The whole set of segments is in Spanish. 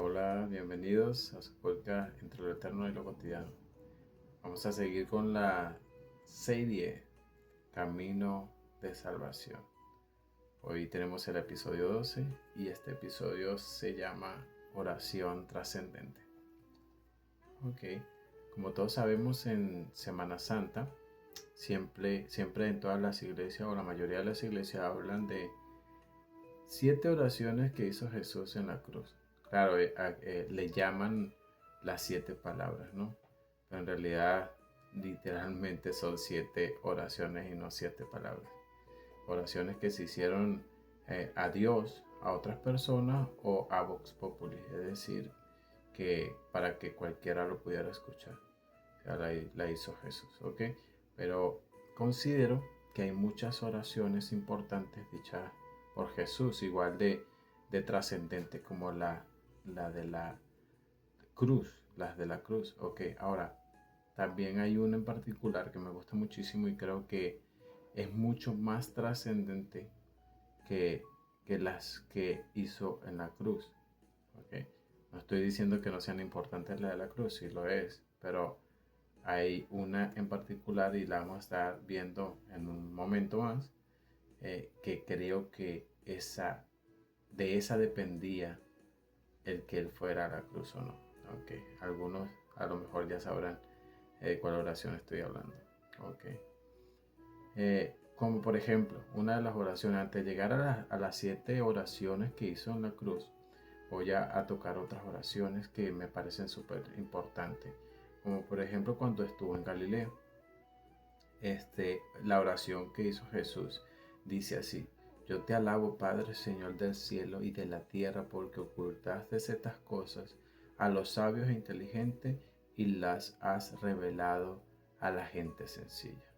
Hola, bienvenidos a su podcast Entre lo Eterno y lo Cotidiano. Vamos a seguir con la serie Camino de Salvación. Hoy tenemos el episodio 12 y este episodio se llama Oración Trascendente. Ok, como todos sabemos, en Semana Santa siempre en todas las iglesias o la mayoría de las iglesias hablan de 7 oraciones que hizo Jesús en la cruz. Claro, le llaman las 7 palabras, ¿no? Pero en realidad, literalmente son 7 oraciones y no 7 palabras. Oraciones que se hicieron a Dios, a otras personas o a Vox Populi, es decir, que para que cualquiera lo pudiera escuchar. O sea, la hizo Jesús, ¿ok? Pero considero que hay muchas oraciones importantes dichas por Jesús, igual de trascendente como la de la cruz, las de la cruz, ¿ok? Ahora, también hay una en particular que me gusta muchísimo y creo que es mucho más trascendente que, que las que hizo en la cruz, ¿ok? No estoy diciendo que no sean importantes las de la cruz, sí lo es, pero hay una en particular y la vamos a estar viendo en un momento más, que creo que de esa dependía el que él fuera a la cruz o no. Okay. Algunos a lo mejor ya sabrán de cuál oración estoy hablando. Okay. Como por ejemplo, una de las oraciones, antes de llegar a las 7 oraciones que hizo en la cruz, voy a tocar otras oraciones que me parecen súper importantes. Como por ejemplo cuando estuvo en Galileo. La oración que hizo Jesús dice así: yo te alabo, Padre, Señor del cielo y de la tierra, porque ocultaste estas cosas a los sabios e inteligentes y las has revelado a la gente sencilla.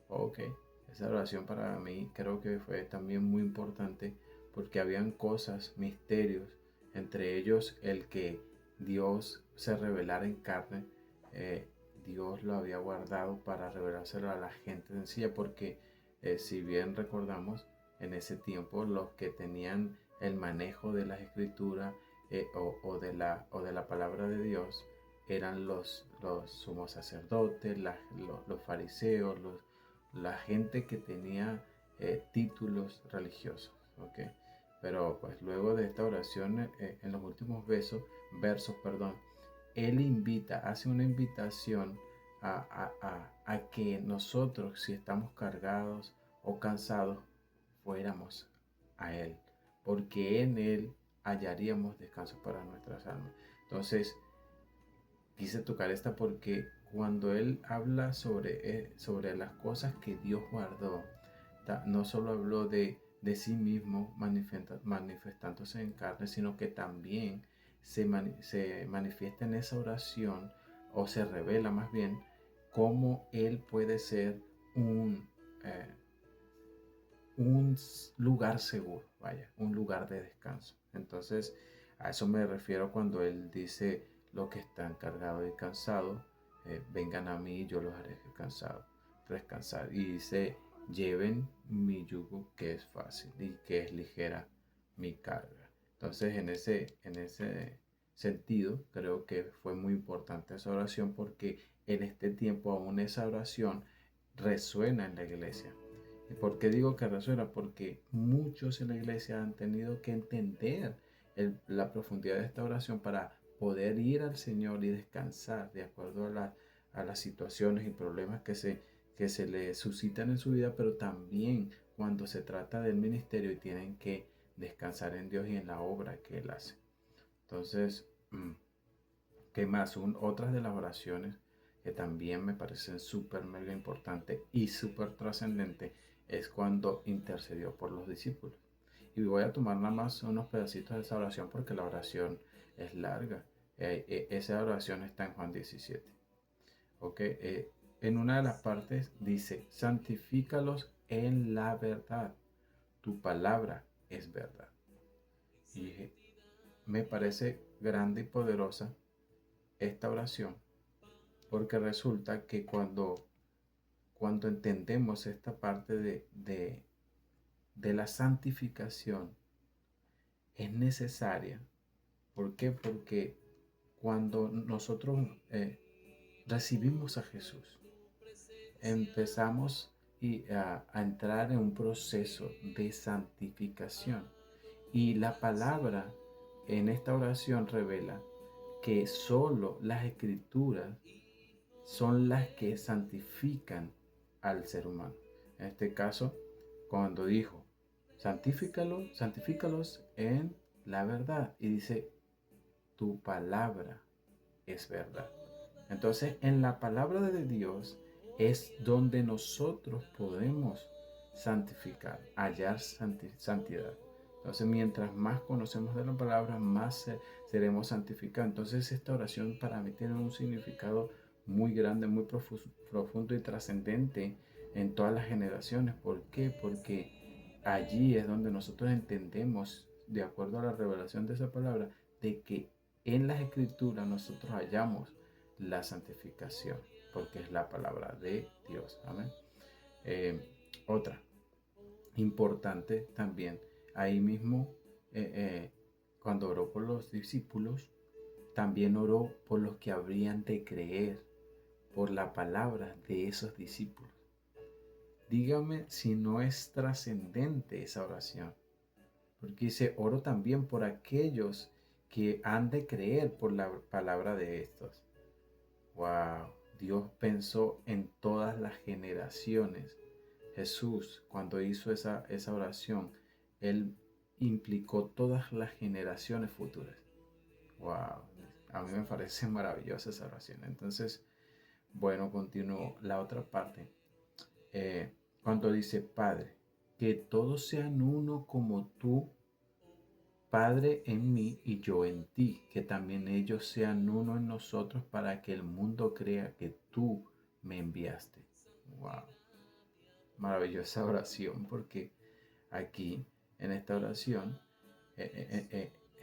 Ok, esa oración para mí creo que fue también muy importante porque habían cosas, misterios, entre ellos el que Dios se revelara en carne. eh, Dios lo había guardado para revelárselo a la gente sencilla porque, si bien recordamos, en ese tiempo los que tenían el manejo de las escrituras, o de la palabra de Dios eran los sumos sacerdotes, los fariseos, la gente que tenía títulos religiosos, ¿ok? Pero pues luego de esta oración, en los últimos versos, él hace una invitación a que nosotros, si estamos cargados o cansados, fuéramos a Él, porque en Él hallaríamos descanso para nuestras almas. Entonces, quise tocar esta porque cuando él habla sobre las cosas que Dios guardó, no solo habló de sí mismo manifestándose en carne, sino que también se manifiesta en esa oración, o se revela más bien, cómo él puede ser eh, un lugar seguro, vaya, un lugar de descanso. Entonces, a eso me refiero cuando él dice: los que están cargados y cansados, vengan a mí y yo los haré descansar. Y dice: lleven mi yugo, que es fácil y que es ligera mi carga. Entonces, en ese sentido, creo que fue muy importante esa oración porque en este tiempo aún esa oración resuena en la iglesia. ¿Y por qué digo que resuena? Porque muchos en la iglesia han tenido que entender la profundidad de esta oración para poder ir al Señor y descansar de acuerdo a las situaciones y problemas que se le suscitan en su vida, pero también cuando se trata del ministerio y tienen que descansar en Dios y en la obra que Él hace. Entonces, ¿qué más? Otras de las oraciones que también me parecen súper mega importantes y súper trascendentes es cuando intercedió por los discípulos. Y voy a tomar nada más unos pedacitos de esa oración porque la oración es larga. Esa oración está en Juan 17. ¿Ok? En una de las partes dice: santifícalos en la verdad. Tu palabra es verdad. Y me parece grande y poderosa esta oración porque resulta que cuando entendemos esta parte de la santificación, es necesaria ¿Por qué? Porque cuando nosotros recibimos a Jesús, empezamos a entrar en un proceso de santificación. Y la palabra en esta oración revela que solo las escrituras son las que santifican al ser humano. En este caso, cuando dijo, santifícalos en la verdad. Y dice, tu palabra es verdad. Entonces, en la palabra de Dios es donde nosotros podemos santificar, hallar santidad. Entonces, mientras más conocemos de la palabra, más seremos santificados. Entonces, esta oración para mí tiene un significado muy grande, muy profundo y trascendente en todas las generaciones. ¿Por qué? Porque allí es donde nosotros entendemos, de acuerdo a la revelación de esa palabra, de que en las escrituras nosotros hallamos la santificación, porque es la palabra de Dios. Amén. Otra importante también, ahí mismo, cuando oró por los discípulos, también oró por los que habrían de creer por la palabra de esos discípulos. Dígame si no es trascendente esa oración, porque dice, oro también por aquellos que han de creer por la palabra de estos. Wow, Dios pensó en todas las generaciones. Jesús, cuando hizo esa oración, Él implicó todas las generaciones futuras. Wow, a mí me parece maravillosa esa oración. Entonces, bueno, continúo la otra parte. Cuando dice, Padre, que todos sean uno como tú, Padre, en mí y yo en ti, que también ellos sean uno en nosotros para que el mundo crea que tú me enviaste. Wow, maravillosa oración, porque aquí en esta oración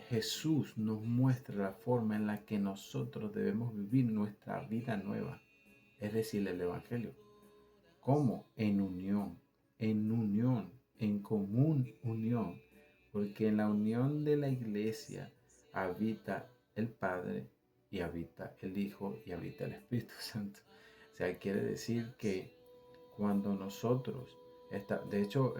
Jesús nos muestra la forma en la que nosotros debemos vivir nuestra vida nueva, es decir, el Evangelio. ¿Cómo? En común unión, porque en la unión de la iglesia habita el Padre y habita el Hijo y habita el Espíritu Santo. O sea, quiere decir que cuando nosotros, de hecho,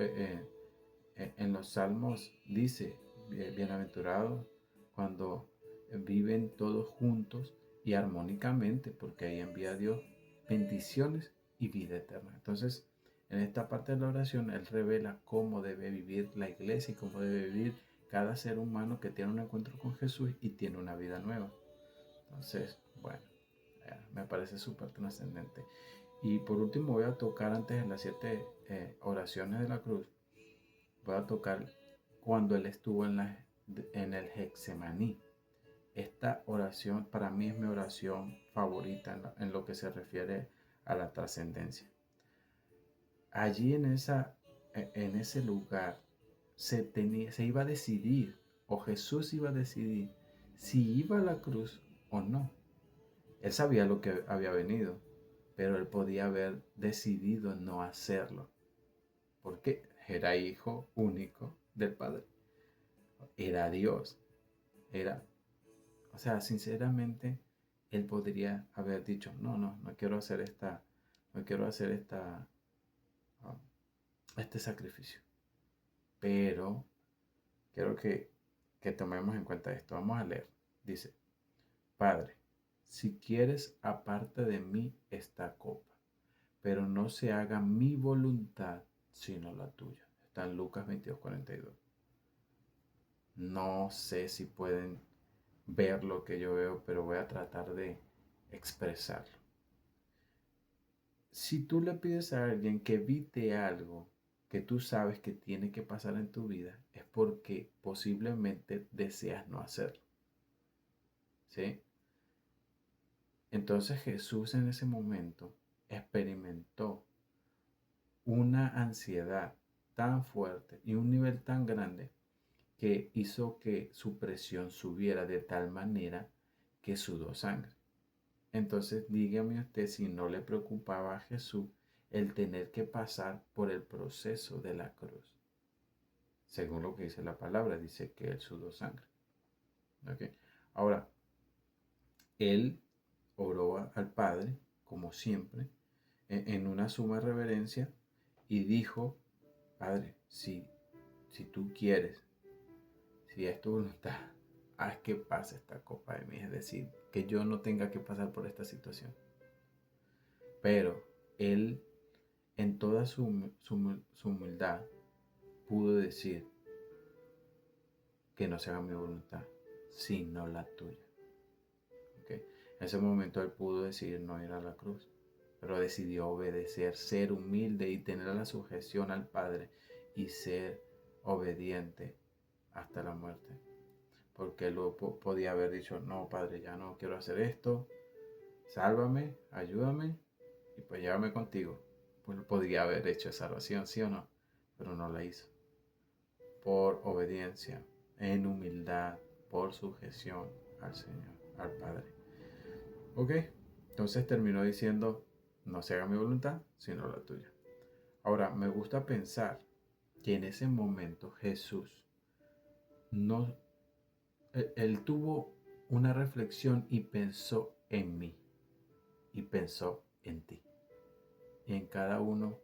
en los Salmos dice, bienaventurados cuando viven todos juntos y armónicamente, porque ahí envía a Dios bendiciones y vida eterna. Entonces, en esta parte de la oración, Él revela cómo debe vivir la iglesia y cómo debe vivir cada ser humano que tiene un encuentro con Jesús y tiene una vida nueva. Entonces, bueno, me parece súper trascendente. Y por último voy a tocar antes de las 7 oraciones de la cruz, voy a tocar cuando Él estuvo en el Getsemaní. Esta oración para mí es mi oración favorita en lo que se refiere a la trascendencia. Allí en ese lugar se iba a decidir, o Jesús iba a decidir, si iba a la cruz o no. Él sabía lo que había venido, pero él podía haber decidido no hacerlo, porque era hijo único del Padre. Era Dios. O sea, sinceramente, él podría haber dicho, no quiero hacer um, este sacrificio. Pero quiero que tomemos en cuenta esto. Vamos a leer. Dice, Padre, si quieres, aparte de mí esta copa, pero no se haga mi voluntad, sino la tuya. Está en Lucas 22:42. No sé si pueden ver lo que yo veo, pero voy a tratar de expresarlo. Si tú le pides a alguien que evite algo que tú sabes que tiene que pasar en tu vida, es porque posiblemente deseas no hacerlo. ¿Sí? Entonces Jesús en ese momento experimentó una ansiedad tan fuerte y un nivel tan grande que hizo que su presión subiera de tal manera que sudó sangre. Entonces dígame usted si no le preocupaba a Jesús el tener que pasar por el proceso de la cruz. Según lo que dice la palabra, dice que él sudó sangre. ¿Okay? Ahora, él oró al Padre, como siempre, en una suma reverencia y dijo, Padre, si tú quieres, si es tu voluntad, haz que pase esta copa de mí, es decir, que yo no tenga que pasar por esta situación. Pero él, en toda su humildad, pudo decir que no se haga mi voluntad, sino la tuya. ¿Okay? En ese momento él pudo decidir no ir a la cruz, pero decidió obedecer, ser humilde y tener la sujeción al Padre y ser obediente hasta la muerte. Porque él podía haber dicho, no, Padre, ya no quiero hacer esto, sálvame, ayúdame y pues llévame contigo. Pues podría haber hecho esa oración, ¿sí o no? Pero no la hizo. Por obediencia, en humildad, por sujeción al Señor, al Padre. ¿Ok? Entonces terminó diciendo, no se haga mi voluntad, sino la tuya. Ahora, me gusta pensar que en ese momento Jesús no, él tuvo una reflexión y pensó en mí y pensó en ti y en cada uno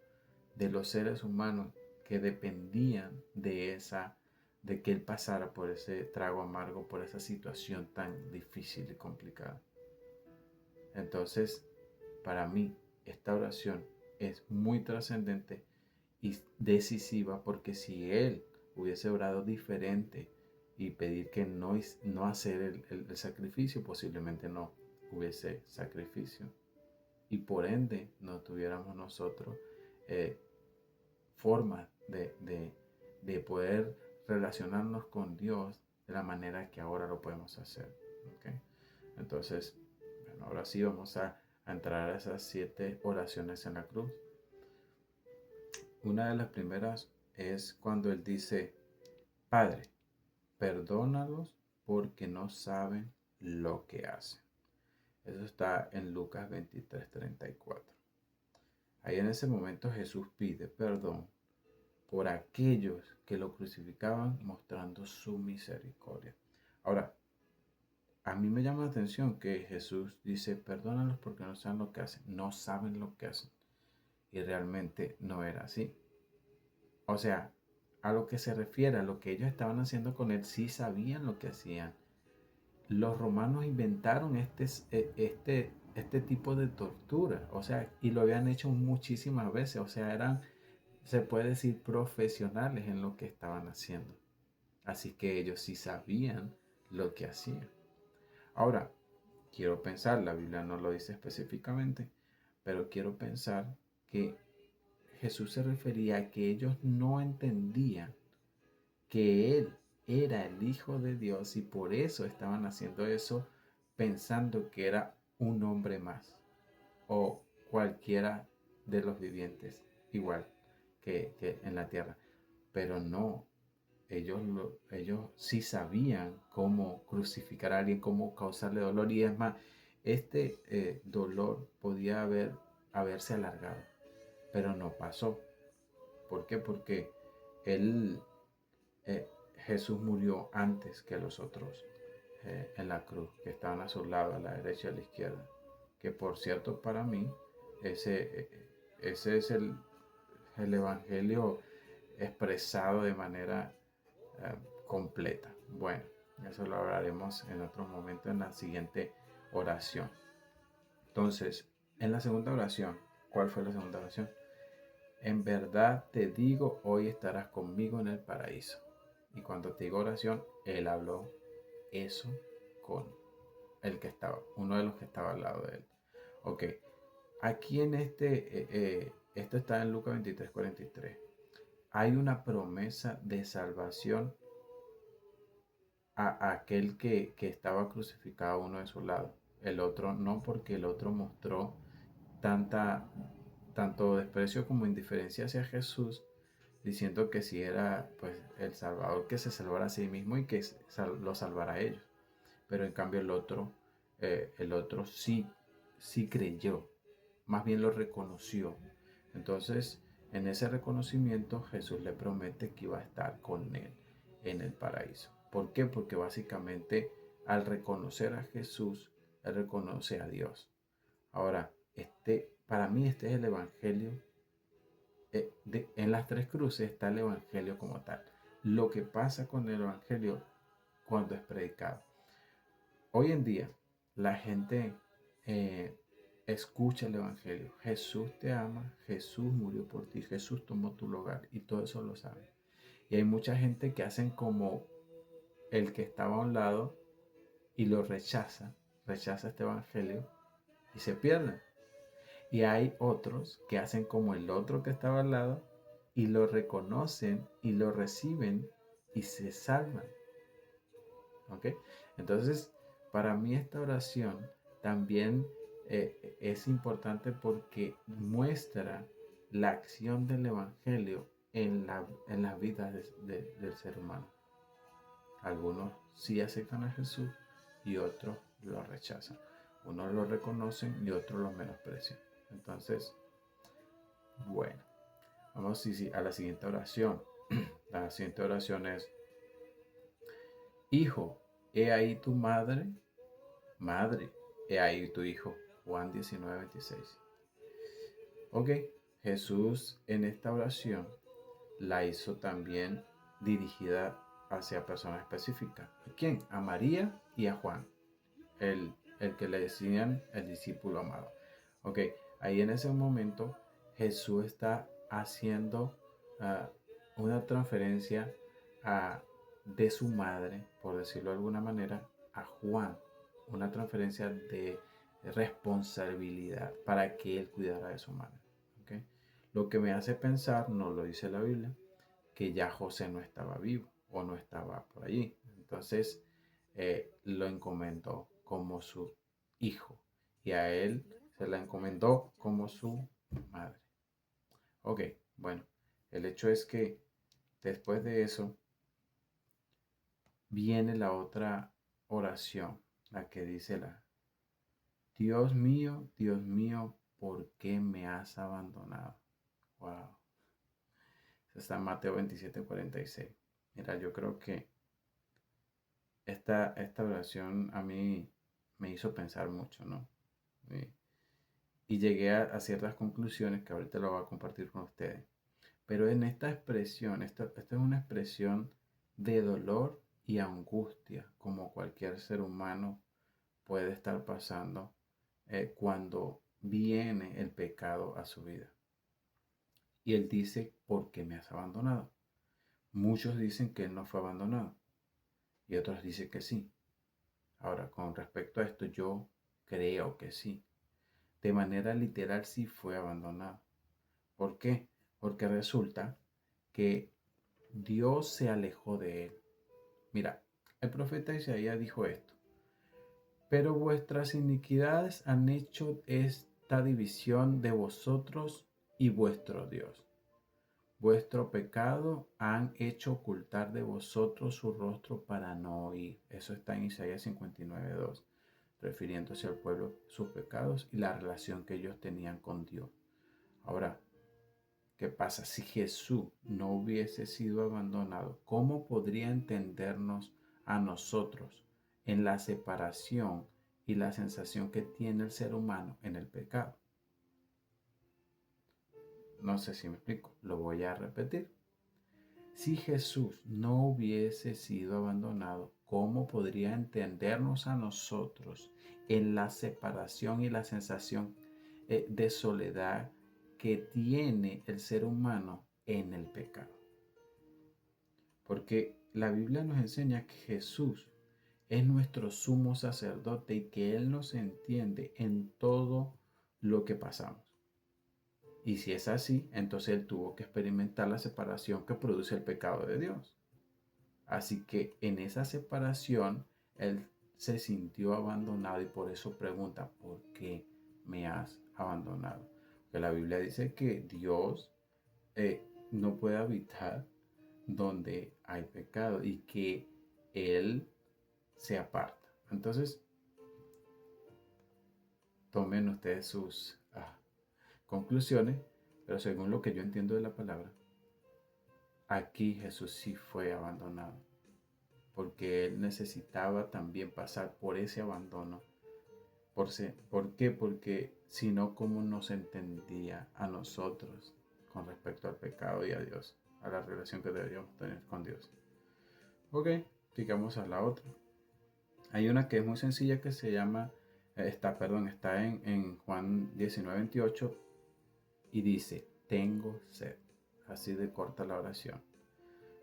de los seres humanos que dependían de que él pasara por ese trago amargo, por esa situación tan difícil y complicada. Entonces, para mí, esta oración es muy trascendente y decisiva porque si él hubiese orado diferente y pedir que no hacer el sacrificio, posiblemente no hubiese sacrificio. Y por ende no tuviéramos nosotros formas de poder relacionarnos con Dios de la manera que ahora lo podemos hacer. ¿Okay? Entonces, bueno, ahora sí vamos a entrar a esas 7 oraciones en la cruz. Una de las primeras es cuando él dice, Padre, perdónalos porque no saben lo que hacen. Eso está en Lucas 23:34. Ahí en ese momento Jesús pide perdón por aquellos que lo crucificaban mostrando su misericordia. Ahora, a mí me llama la atención que Jesús dice, perdónalos porque no saben lo que hacen, no saben lo que hacen. Y realmente no era así. O sea, a lo que se refiere, a lo que ellos estaban haciendo con él, sí sabían lo que hacían. Los romanos inventaron este tipo de tortura, o sea, y lo habían hecho muchísimas veces, o sea, eran, se puede decir, profesionales en lo que estaban haciendo. Así que ellos sí sabían lo que hacían. Ahora, quiero pensar, la Biblia no lo dice específicamente, pero quiero pensar que Jesús se refería a que ellos no entendían que Él era el Hijo de Dios y por eso estaban haciendo eso pensando que era un hombre más o cualquiera de los vivientes, igual que en la tierra. Pero no, ellos sí sabían cómo crucificar a alguien, cómo causarle dolor y es más, este dolor podía haberse alargado, pero no pasó. ¿Por qué? Porque él, eh, Jesús murió antes que los otros en la cruz, que estaban a su lado, a la derecha y a la izquierda. Que por cierto, para mí, ese es el evangelio expresado de manera completa. Bueno, eso lo hablaremos en otro momento en la siguiente oración. Entonces, en la segunda oración, ¿cuál fue la segunda oración? En verdad te digo, hoy estarás conmigo en el paraíso. Y cuando te digo oración, él habló eso con el que estaba, uno de los que estaba al lado de él. Ok, aquí en esto está en Lucas 23:43. Hay una promesa de salvación a aquel que estaba crucificado uno de su lado. El otro no, porque el otro mostró tanto desprecio como indiferencia hacia Jesús, diciendo que si era pues el Salvador que se salvara a sí mismo y que lo salvara a ellos. Pero en cambio el otro sí creyó, más bien lo reconoció. Entonces, en ese reconocimiento Jesús le promete que iba a estar con él en el paraíso. ¿Por qué? Porque básicamente al reconocer a Jesús, él reconoce a Dios. Ahora, para mí este es el Evangelio. En las tres cruces está el Evangelio como tal. Lo que pasa con el Evangelio cuando es predicado. Hoy en día, la gente eh, escucha el Evangelio. Jesús te ama, Jesús murió por ti, Jesús tomó tu lugar y todo eso lo saben. Y hay mucha gente que hacen como el que estaba a un lado y lo rechaza este Evangelio y se pierden. Y hay otros que hacen como el otro que estaba al lado y lo reconocen y lo reciben y se salvan. ¿Ok? Entonces, para mí esta oración también es importante porque muestra la acción del Evangelio en las vidas del ser humano. Algunos sí aceptan a Jesús y otros lo rechazan. Unos lo reconocen y otros lo menosprecian. Entonces, bueno, vamos a la siguiente oración. La siguiente oración es: Hijo, he ahí tu madre. Madre, he ahí tu hijo. Juan 19:26. Ok, Jesús en esta oración la hizo también dirigida hacia personas específicas. ¿A quién? A María y a Juan, el que le decían el discípulo amado. Ok, ahí en ese momento Jesús está haciendo una transferencia de su madre, por decirlo de alguna manera, a Juan. Una transferencia de responsabilidad para que él cuidara de su madre. ¿Okay? Lo que me hace pensar, no lo dice la Biblia, que ya José no estaba vivo o no estaba por allí. Entonces lo encomendó como su hijo y a él se la encomendó como su madre. Ok, bueno, el hecho es que después de eso viene la otra oración, la que dice Dios mío, ¿por qué me has abandonado? Wow. Eso está en Mateo 27:46. Mira, yo creo que esta oración a mí me hizo pensar mucho, ¿no? Y llegué a ciertas conclusiones que ahorita lo voy a compartir con ustedes. Pero en esta expresión, esta es una expresión de dolor y angustia, como cualquier ser humano puede estar pasando cuando viene el pecado a su vida. Y él dice, ¿por qué me has abandonado? Muchos dicen que él no fue abandonado y otros dicen que sí. Ahora, con respecto a esto, yo creo que sí. De manera literal sí fue abandonado. ¿Por qué? Porque resulta que Dios se alejó de él. Mira, el profeta Isaías dijo esto: pero vuestras iniquidades han hecho esta división de vosotros y vuestro Dios. Vuestro pecado han hecho ocultar de vosotros su rostro para no oír. Eso está en Isaías 59:2, refiriéndose al pueblo, sus pecados y la relación que ellos tenían con Dios. Ahora, ¿qué pasa? Si Jesús no hubiese sido abandonado, ¿cómo podría entendernos a nosotros en la separación y la sensación que tiene el ser humano en el pecado? No sé si me explico, lo voy a repetir. Si Jesús no hubiese sido abandonado, ¿cómo podría entendernos a nosotros en la separación y la sensación de soledad que tiene el ser humano en el pecado? Porque la Biblia nos enseña que Jesús es nuestro sumo sacerdote y que Él nos entiende en todo lo que pasamos. Y si es así, entonces Él tuvo que experimentar la separación que produce el pecado de Dios. Así que en esa separación Él se sintió abandonado y por eso pregunta, ¿por qué me has abandonado? Porque la Biblia dice que Dios no puede habitar donde hay pecado y que Él se aparta. Entonces, tomen ustedes sus conclusiones, pero según lo que yo entiendo de la palabra, aquí Jesús sí fue abandonado. porque él necesitaba también pasar por ese abandono. ¿Por qué? Porque si no, ¿cómo nos entendía a nosotros con respecto al pecado y a Dios, a la relación que deberíamos tener con Dios? Ok, sigamos a la otra. Hay una que es muy sencilla que se llama, está en Juan 19:28 y dice, tengo sed. Así de corta la oración.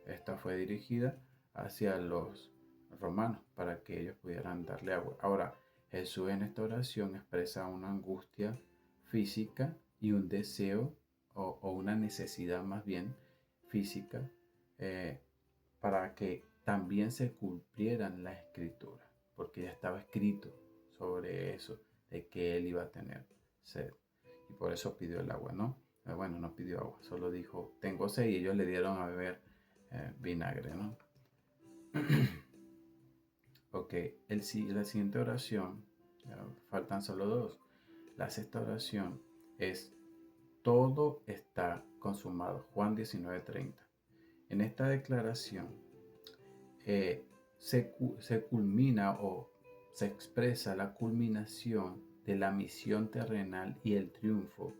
Esta fue dirigida hacia los romanos para que ellos pudieran darle agua. Ahora, Jesús en esta oración expresa una angustia física y un deseo o una necesidad más bien física, eh, para que también se cumplieran las escrituras, porque ya estaba escrito sobre eso, de que él iba a tener sed. Y por eso pidió el agua, ¿no? Bueno, no pidió agua, solo dijo, tengo sed, y ellos le dieron a beber vinagre, ¿no? Ok, la siguiente oración, faltan solo dos. La sexta oración es, todo está consumado, Juan 19:30. En esta declaración se culmina o se expresa la culminación de la misión terrenal y el triunfo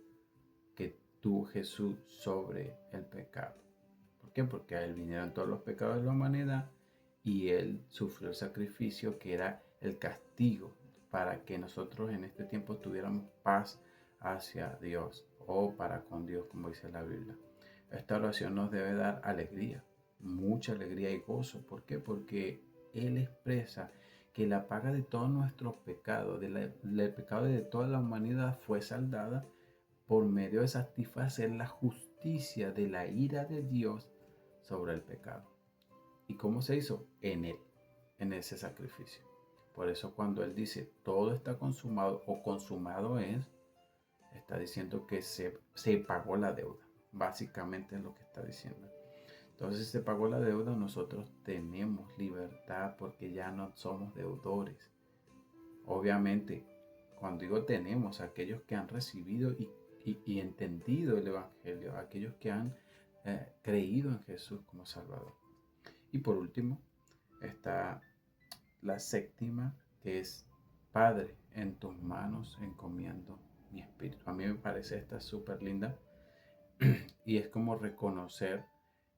que tuvo Jesús sobre el pecado. ¿Por qué? Porque a él vinieron todos los pecados de la humanidad y él sufrió el sacrificio que era el castigo para que nosotros en este tiempo tuviéramos paz hacia Dios o para con Dios, como dice la Biblia. Esta oración nos debe dar alegría, mucha alegría y gozo. ¿Por qué? Porque Él expresa que la paga de todos nuestros pecados, del pecado de toda la humanidad, fue saldada por medio de satisfacer la justicia de la ira de Dios sobre el pecado. ¿Y cómo se hizo? En Él, en ese sacrificio. Por eso cuando Él dice todo está consumado o consumado es, está diciendo que se pagó la deuda. Básicamente es lo que está diciendo. Entonces se pagó la deuda, nosotros tenemos libertad porque ya no somos deudores. Obviamente, cuando digo tenemos, aquellos que han recibido y entendido el Evangelio, aquellos que han creído en Jesús como Salvador. Y por último, está la séptima, que es, Padre, en tus manos encomiendo mi espíritu. A mí me parece esta súper linda y es como reconocer,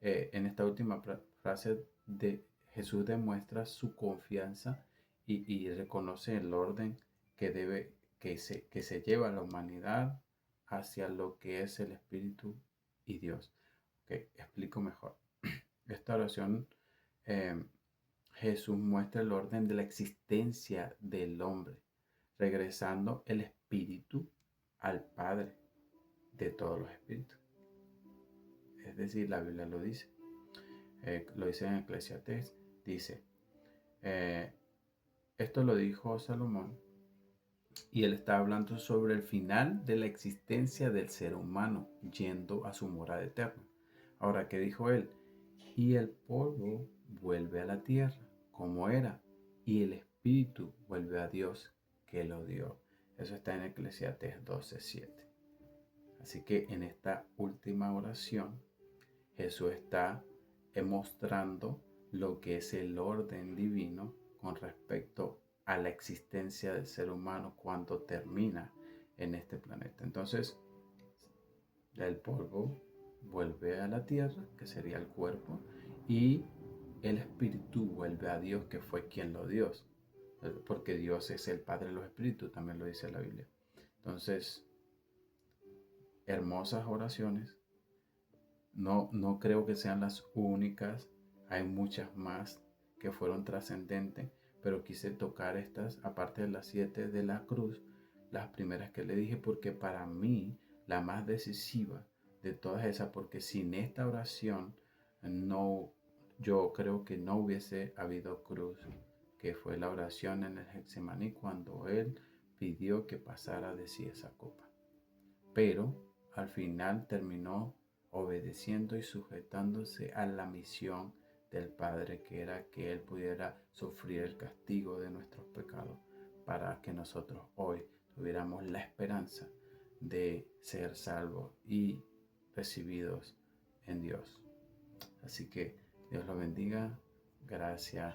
en esta última frase de Jesús demuestra su confianza y reconoce el orden que se lleva a la humanidad hacia lo que es el Espíritu y Dios. Okay, explico mejor. Esta oración, eh, Jesús muestra el orden de la existencia del hombre, regresando el Espíritu al Padre de todos los espíritus. Es decir, la Biblia lo dice. Lo dice en Eclesiastés. Dice, eh, esto lo dijo Salomón y él está hablando sobre el final de la existencia del ser humano yendo a su morada eterna. Ahora, ¿qué dijo él? Y el polvo vuelve a la tierra como era y el espíritu vuelve a Dios que lo dio. Eso está en Eclesiastés 12:7. Así que en esta última oración Jesús está mostrando lo que es el orden divino con respecto a la existencia del ser humano cuando termina en este planeta. Entonces, el polvo vuelve a la tierra, que sería el cuerpo, y el espíritu vuelve a Dios, que fue quien lo dio. Porque Dios es el Padre de los espíritus, también lo dice la Biblia. Entonces, hermosas oraciones. No creo que sean las únicas, hay muchas más que fueron trascendentes, pero quise tocar estas, aparte de las 7 de la cruz, las primeras que le dije, porque para mí la más decisiva de todas esas, porque sin esta oración no, yo creo que no hubiese habido cruz, que fue la oración en el Getsemaní cuando él pidió que pasara de sí esa copa. Pero al final terminó obedeciendo y sujetándose a la misión del Padre, que era que Él pudiera sufrir el castigo de nuestros pecados para que nosotros hoy tuviéramos la esperanza de ser salvos y recibidos en Dios. Así que Dios los bendiga, Gracias.